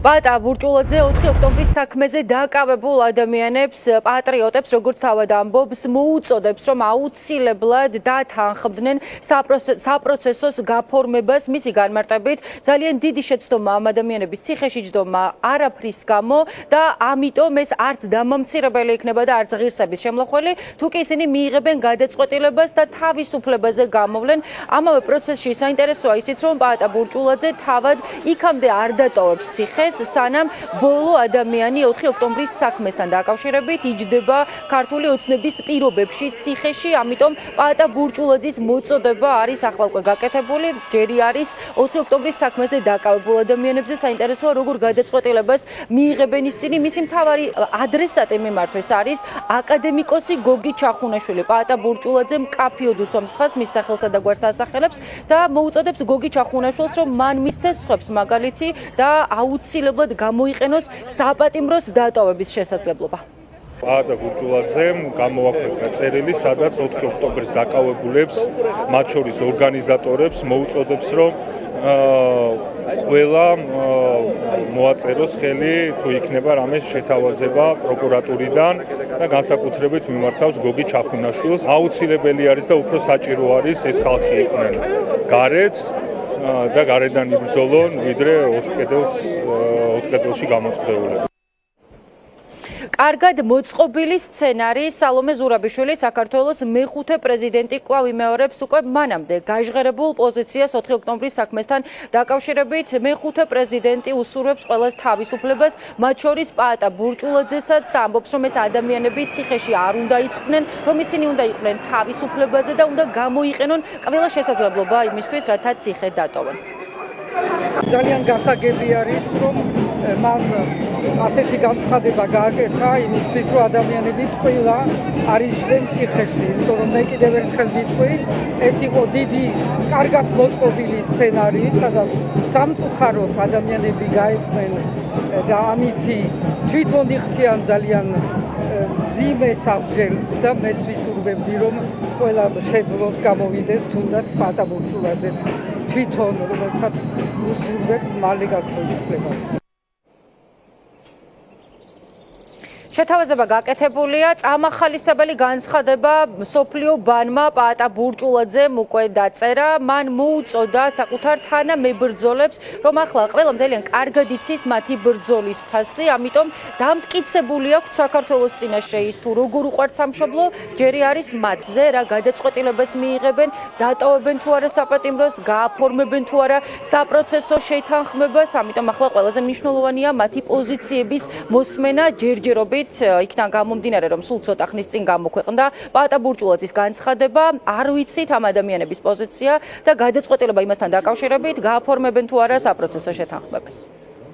პაატა ბურჭულაძე 4 ოქტომბრის საქმეზე დაკავებულ ადამიანებს, პატრიოტებს, როგორც თავად ამბობს, მოუწოდებს, რომ აუცილებლად დათანხმდნენ საპროცესოს გაფორმებას. მისი განმარტებით, ძალიან დიდი შეცდომა ამ ადამიანების ციხეში ჯდომა არაფრის გამო და ამიტომ ეს არც დამამცირებელი იქნება და არც ღირსების შემლახველი, თუკი ისინი მიიღებენ გადაწყვეტილებას და თავისუფლებაზე გამოვლენ. ამავე პროცესში საინტერესოა ისიც, რომ პაატა ბურჭულაძე თავად იქამდე არ დატოვებს ციხეს, სანამ ბოლო ადამიანი 4 ოქტომბრის საქმესთან დაკავშირებით იჯდება ქართული ოცნების პირობებში ციხეში, ამიტომ პაატა ბურჭულაძის მოწოდება არის ახლა უკვე გაკეთებული, ჯერი არის 4 ოქტომბრის საქმეზე დაკავებულ ადამიანებზე საინტერესოა როგორ გადაწყვეტილებას მიიღებენ ისინი. მისი მთავარი ადრესატი მიმართვეს არის აკადემიკოსი გოგი ჩახუნაშვილი. პაატა ბურჭულაძე მკაფიოდ უსვამს ხაზს მის სახელსა და გვარს ასახელებს და მოუწოდებს გოგი ჩახუნაშვილს, რომ მან მისცეს სხვებს მაგალითი და აუცილებლად გამოიყენოს საპატიმროს დატოვების შესაძლებლობა. პაატა ბურჭულაძემ გამოაქვეყნა წერილი, სადაც 4 ოქტომბრის დაკავებულებს, მათ შორის ორგანიზატორებს მოუწოდებს, რომ ყველა მოაწეროს ხელი, თუ იქნება რამე შეთავაზება პროკურატურიდან და განსაკუთრებით მიმართავს გოგი ჩახუნაშვილს. აუცილებელი არის და უფრო საჭირო არის ეს ხალხი იყვნენ გარეთ და გარედან იბრძოლონ, ვიდრე 4 კედელში გამოწყდეულები. კარგად მოწყობილი სცენარი სალომე ზურაბიშვილი საქართველოს მეხუთე პრეზიდენტი კვლავ იმეორებს უკვე მანამდე გაჟღერებულ პოზიციას 4 ოქტომბრის საქმესთან დაკავშირებით. მეხუთე პრეზიდენტი უსურვებს ყველას თავისუფლებას, მათ შორის პაატა ბურჭულაძესაც და ამბობს, რომ ეს ადამიანები ციხეში არ უნდა ისხდნენ, რომ ისინი უნდა იყვნენ თავისუფლებაზე და უნდა გამოიყენონ ყველა შესაძლებლობა იმისთვის, რათა ციხე დატოვონ. ძალიან გასაგები არის, რომ მან ასეთი განცხადება გააკეთა იმისთვის, რომ ადამიანები ყველა არ იჯდნენ ციხეში, იმიტომ რომ მე კიდევ ერთხელ ვიტყვი, ეს იყო დიდი, კარგად მოწყობილი სცენარი, სადაც სამწუხაროდ ადამიანები გაეყვნენ და ამითი თვითონ იხდიან ძალიან მძიმე სასჯელს და მეც ვისურვებდი, რომ ყველა შეძლოს გამოვიდეს თუნდაც პაატა ბურჭულაძეს თვითონ, რომელსაც უსურვებ მალე გათავისუფლებას. შეთავაზება გაკეთებულია, წამახალისებელი განცხადება მსოფლიო ბანკმა პაატა ბურჭულაძემ უკვე დაწერა. მან მოუწოდა საკუთარ თანამებრძოლებს, რომ ახლა ყველამ ძალიან კარგად იცის მათი ბრძოლის ფასი, ამიტომ დამტკიცებული აქვს საქართველოს წინაშე ის თუ როგორ უყვართ სამშობლო, ჯერი არის მათზე, რა გადაწყვეტილებას მიიღებენ, დატოვებენ თუ არა საპატიმროს, გააფორმებენ თუ არა საპროცესო შეთანხმებას, ამიტომ ახლა ყველაზე მნიშვნელოვანია მათი პოზიციების მოსმენა ჯერჯერობით. იქიდან გამომდინარე, რომ სულ ცოტა ხნის წინ გამოქვეყნდა პაატა ბურჭულაძის განცხადება, არ ვიცით ამ ადამიანების პოზიცია და გადაწყვეტილება იმასთან დაკავშირებით, გააფორმებენ თუ არა საპროცესო შეთანხმებას.